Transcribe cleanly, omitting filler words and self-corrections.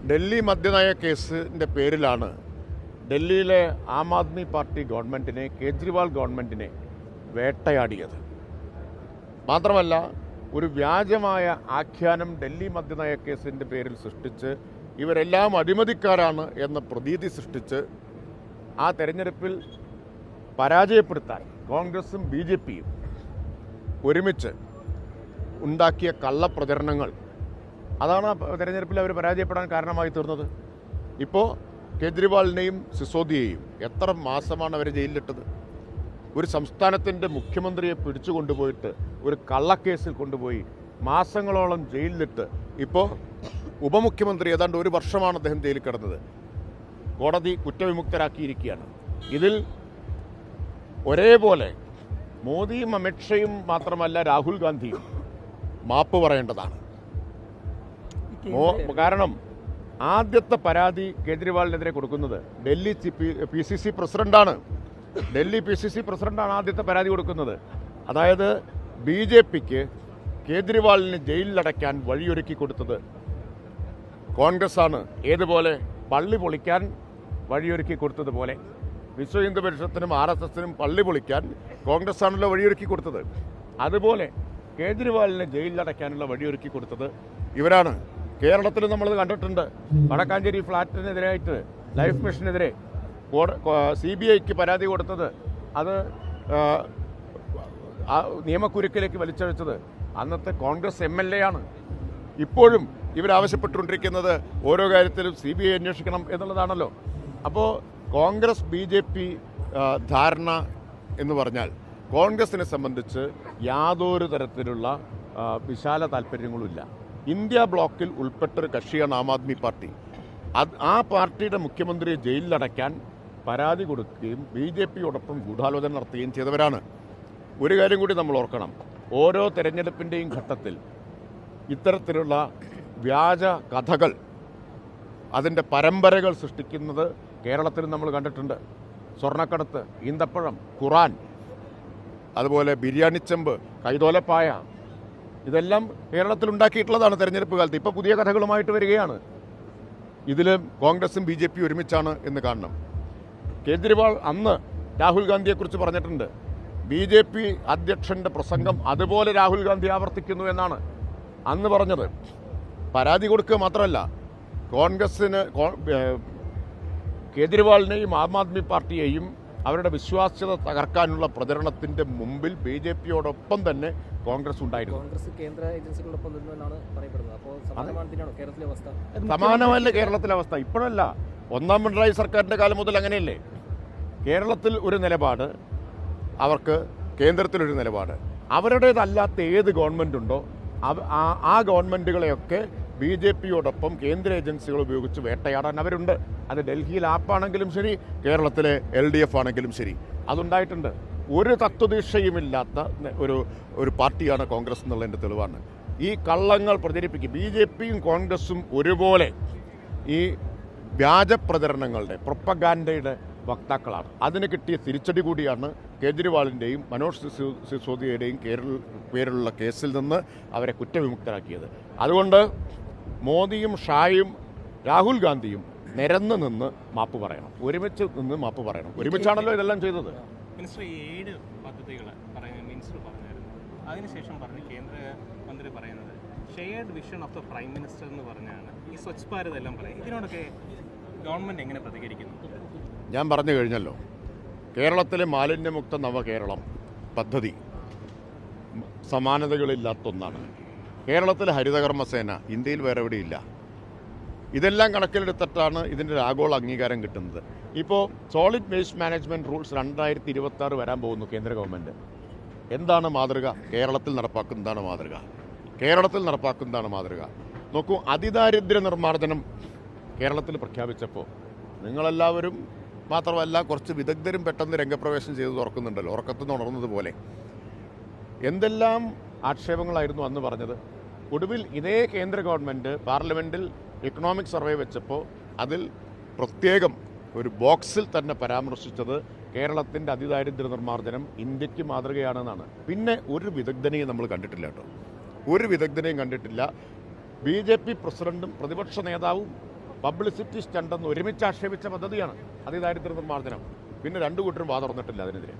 ഡൽഹി മദ്യനയ കേസിൻ്റെ പേരിലാണ് ഡൽഹിയിലെ ആം ആദ്മി പാർട്ടി ഗവൺമെൻറ്റിനെ, കേജ്രിവാൾ ഗവൺമെൻറ്റിനെ വേട്ടയാടിയത്. മാത്രമല്ല, ഒരു വ്യാജമായ ആഖ്യാനം ഡൽഹി മദ്യനയ കേസിൻ്റെ പേരിൽ സൃഷ്ടിച്ച് ഇവരെല്ലാം അഴിമതിക്കാരാണ് എന്ന പ്രതീതി സൃഷ്ടിച്ച് ആ തെരഞ്ഞെടുപ്പിൽ പരാജയപ്പെടുത്താൻ കോൺഗ്രസും BJPയും ഒരുമിച്ച് ഉണ്ടാക്കിയ കള്ളപ്രചരണങ്ങൾ, അതാണ് തെരഞ്ഞെടുപ്പിൽ അവർ പരാജയപ്പെടാൻ കാരണമായി തീർന്നത്. ഇപ്പോൾ കേജ്രിവാളിനെയും സിസോദിയെയും എത്ര മാസമാണ് അവരെ ജയിലിലിട്ടത്? ഒരു സംസ്ഥാനത്തിൻ്റെ മുഖ്യമന്ത്രിയെ പിടിച്ചു കൊണ്ടുപോയിട്ട് ഒരു കള്ളക്കേസിൽ കൊണ്ടുപോയി മാസങ്ങളോളം ജയിലിലിട്ട് ഇപ്പോൾ ഉപമുഖ്യമന്ത്രി ഏതാണ്ട് 1 വർഷമാണ് അദ്ദേഹം ജയിലിൽ കിടന്നത്. കോടതി കുറ്റവിമുക്തരാക്കിയിരിക്കുകയാണ്. ഇതിൽ ഒരേപോലെ മോദിയും അമിത്ഷയും മാത്രമല്ല രാഹുൽ ഗാന്ധിയും മാപ്പ് പറയേണ്ടതാണ്. കാരണം ആദ്യത്തെ പരാതി കേജ്രിവാളിനെതിരെ കൊടുക്കുന്നത് ഡൽഹി PCC പ്രസിഡന്റാണ്. ഡൽഹി PCC പ്രസിഡന്റാണ് ആദ്യത്തെ പരാതി കൊടുക്കുന്നത്. അതായത് BJPക്ക് കേജ്രിവാളിനെ ജയിലിലടയ്ക്കാൻ വഴിയൊരുക്കി കൊടുത്തത് കോൺഗ്രസ്സാണ്. ഏതുപോലെ? പള്ളി പൊളിക്കാൻ വഴിയൊരുക്കി കൊടുത്തതുപോലെ വിശ്വ ഹിന്ദു പരിഷത്തിനും RSSനും പള്ളി പൊളിക്കാൻ കോൺഗ്രസ് ആണല്ലോ വഴിയൊരുക്കി കൊടുത്തത്. അതുപോലെ കേജ്രിവാളിനെ ജയിലിലടയ്ക്കാനുള്ള വഴിയൊരുക്കി കൊടുത്തത് ഇവരാണ്. കേരളത്തിൽ നമ്മളത് കണ്ടിട്ടുണ്ട്. വടക്കാഞ്ചേരി ഫ്ലാറ്റിനെതിരായിട്ട് ലൈഫ് മിഷനെതിരെ CBIക്ക് പരാതി കൊടുത്തത്, അത് നിയമക്കുരുക്കിലേക്ക് വലിച്ചഴിച്ചത് അന്നത്തെ കോൺഗ്രസ് MLA ആണ്. ഇപ്പോഴും ഇവരാവശ്യപ്പെട്ടുകൊണ്ടിരിക്കുന്നത് ഓരോ കാര്യത്തിലും CBI അന്വേഷിക്കണം എന്നുള്ളതാണല്ലോ. അപ്പോൾ കോൺഗ്രസ് BJP ധാരണ എന്ന് പറഞ്ഞാൽ കോൺഗ്രസിനെ സംബന്ധിച്ച് യാതൊരു തരത്തിലുള്ള വിശാല താല്പര്യങ്ങളുമില്ല. ഇന്ത്യ ബ്ലോക്കിൽ ഉൾപ്പെട്ടൊരു കക്ഷിയാണ് ആം ആദ്മി പാർട്ടി. ആ പാർട്ടിയുടെ മുഖ്യമന്ത്രിയെ ജയിലിലടയ്ക്കാൻ പരാതി കൊടുക്കുകയും BJPയോടൊപ്പം ഗൂഢാലോചന നടത്തുകയും ചെയ്തവരാണ്. ഒരു കാര്യം കൂടി നമ്മൾ ഓർക്കണം. ഓരോ തെരഞ്ഞെടുപ്പിൻ്റെയും ഘട്ടത്തിൽ ഇത്തരത്തിലുള്ള വ്യാജ കഥകൾ, അതിൻ്റെ പരമ്പരകൾ സൃഷ്ടിക്കുന്നത് കേരളത്തിൽ നമ്മൾ കണ്ടിട്ടുണ്ട്. സ്വർണ്ണക്കടത്ത്, ഈന്തപ്പഴം, ഖുറാൻ, അതുപോലെ ബിരിയാണിച്ചെമ്പ്, കൈതോലപ്പായ, ഇതെല്ലാം കേരളത്തിൽ ഉണ്ടാക്കിയിട്ടുള്ളതാണ് തെരഞ്ഞെടുപ്പ് കാലത്ത്. ഇപ്പോൾ പുതിയ കഥകളുമായിട്ട് വരികയാണ്. ഇതിൽ കോൺഗ്രസും BJP ഒരുമിച്ചാണ് എന്ന് കാണണം. കേജ്രിവാൾ അന്ന് രാഹുൽ ഗാന്ധിയെക്കുറിച്ച് പറഞ്ഞിട്ടുണ്ട്. BJP അധ്യക്ഷൻ്റെ പ്രസംഗം അതുപോലെ രാഹുൽ ഗാന്ധി ആവർത്തിക്കുന്നു എന്നാണ് അന്ന് പറഞ്ഞത്. പരാതി കൊടുക്കുക മാത്രമല്ല, കോൺഗ്രസ്സിന് കേജ്രിവാളിനെയും ആം ആദ്മി പാർട്ടിയെയും അവരുടെ വിശ്വാസ്യത തകർക്കാനുള്ള പ്രചരണത്തിന്റെ മുമ്പിൽ BJPയോടൊപ്പം തന്നെ കോൺഗ്രസ് ഉണ്ടായിരുന്നു. കോൺഗ്രസ് കേന്ദ്ര ഏജൻസികളോടൊപ്പം നിന്നാണ് പറയപ്പെടുന്നത്. അപ്പോൾ സമാനമാണെന്നാണ് കേരളത്തിലെ അവസ്ഥ. സമാനമല്ല കേരളത്തിലെ അവസ്ഥ. ഇപ്പോഴല്ല, 1ാം പിണറായി സർക്കാരിൻ്റെ കാലം മുതൽ അങ്ങനെയല്ലേ? കേരളത്തിൽ ഒരു നിലപാട്, അവർക്ക് കേന്ദ്രത്തിലൊരു നിലപാട്. അവരുടേതല്ലാത്ത ഏത് ഗവൺമെൻറ് ഉണ്ടോ ആ ഗവൺമെൻറ്റുകളെയൊക്കെ BJPയോടൊപ്പം കേന്ദ്ര ഏജൻസികൾ ഉപയോഗിച്ച് വേട്ടയാടാൻ അവരുണ്ട്. അത് ഡൽഹിയിൽ ആപ്പാണെങ്കിലും ശരി, കേരളത്തിലെ LDF ആണെങ്കിലും ശരി, അതുണ്ടായിട്ടുണ്ട്. ഒരു തത്വദീക്ഷയുമില്ലാത്ത ഒരു പാർട്ടിയാണ് കോൺഗ്രസ് എന്നുള്ളതിൻ്റെ തെളിവാണ്. ഈ കള്ളങ്ങൾ പ്രചരിപ്പിക്കും. BJPയും കോൺഗ്രസും ഒരുപോലെ ഈ വ്യാജ പ്രചരണങ്ങളുടെ, പ്രൊപ്പഗാൻഡയുടെ വക്താക്കളാണ്. അതിന് കിട്ടിയ തിരിച്ചടി കൂടിയാണ് കേജ്രിവാളിൻ്റെയും മനോജ് സിസോദിയയുടെയും പേരിലുള്ള കേസിൽ നിന്ന് അവരെ കുറ്റവിമുക്തരാക്കിയത്. അതുകൊണ്ട് മോദിയും ഷായും രാഹുൽ ഗാന്ധിയും നിരന്ന് നിന്ന് മാപ്പ് പറയണം. ഒരുമിച്ച് നിന്ന് മാപ്പ് പറയണം. ഒരുമിച്ചാണല്ലോ ഇതെല്ലാം ചെയ്തത്. മിനിസ്റ്റർ 7 പദ്ധതികൾ മിനിസ്റ്റർ പറഞ്ഞായിരുന്നു. അതിനുശേഷം പറഞ്ഞ് കേന്ദ്രമന്ത്രി പറയുന്നത് shared vision of the prime minister എന്ന് പറഞ്ഞാണ് ഈ സ്വച്ഛ് ഭാരത് എല്ലാം പറയുന്നത്. ഇതിനോടൊക്കെ ഗവൺമെൻറ് എങ്ങനെ പ്രതികരിക്കുന്നു? ഞാൻ പറഞ്ഞു കഴിഞ്ഞല്ലോ, കേരളത്തിലെ മാലിന്യമുക്ത നവകേരളം പദ്ധതി സമാനതകളില്ലാത്തൊന്നാണ്. കേരളത്തിലെ ഹരിതകർമ്മസേന ഇന്ത്യയിൽ വേറെ എവിടെയില്ല. ഇതെല്ലാം കണക്കിലെടുത്തിട്ടാണ് ഇതിൻ്റെ ഒരു ആഗോള അംഗീകാരം കിട്ടുന്നത്. ഇപ്പോൾ സോളിഡ് വേസ്റ്റ് മാനേജ്മെൻറ്റ് റൂൾസ് 2026 വരാൻ പോകുന്നു കേന്ദ്ര ഗവൺമെൻറ്. എന്താണ് മാതൃക? കേരളത്തിൽ നടപ്പാക്കുന്നതാണ് മാതൃക. കേരളത്തിൽ നടപ്പാക്കുന്നതാണ് മാതൃക. നോക്കൂ, അതിദാരിദ്ര്യ നിർമ്മാർജ്ജനം കേരളത്തിൽ പ്രഖ്യാപിച്ചപ്പോൾ നിങ്ങളെല്ലാവരും മാത്രമല്ല കുറച്ച് വിദഗ്ധരും പെട്ടെന്ന് രംഗപ്രവേശനം ചെയ്ത് തുറക്കുന്നുണ്ടല്ലോ, ഉറക്കത്തുനിന്ന് ഉണർന്നതുപോലെ. എന്തെല്ലാം ആക്ഷേപങ്ങളായിരുന്നു അന്ന് പറഞ്ഞത്. ഒടുവിൽ ഇതേ കേന്ദ്ര ഗവൺമെൻറ് പാർലമെൻറ്റിൽ എക്കണോമിക് സർവേ വെച്ചപ്പോൾ അതിൽ പ്രത്യേകം ഒരു ബോക്സിൽ തന്നെ പരാമർശിച്ചത് കേരളത്തിൻ്റെ അതിദാരിദ്ര്യ നിർമ്മാർജ്ജനം ഇന്ത്യക്ക് മാതൃകയാണെന്നാണ്. പിന്നെ ഒരു വിദഗ്ധനെയും നമ്മൾ കണ്ടിട്ടില്ല കേട്ടോ, ഒരു വിദഗ്ധനെയും കണ്ടിട്ടില്ല. BJP പ്രസിഡന്റും പ്രതിപക്ഷ നേതാവും പബ്ലിസിറ്റി സ്റ്റണ്ടെന്ന് ഒരുമിച്ച് ആക്ഷേപിച്ച പദ്ധതിയാണ് അതിദാരിദ്ര്യ നിർമ്മാർജ്ജനം. പിന്നെ രണ്ടു കൂട്ടരും വാ തുറന്നിട്ടില്ല അതിനെതിരെ.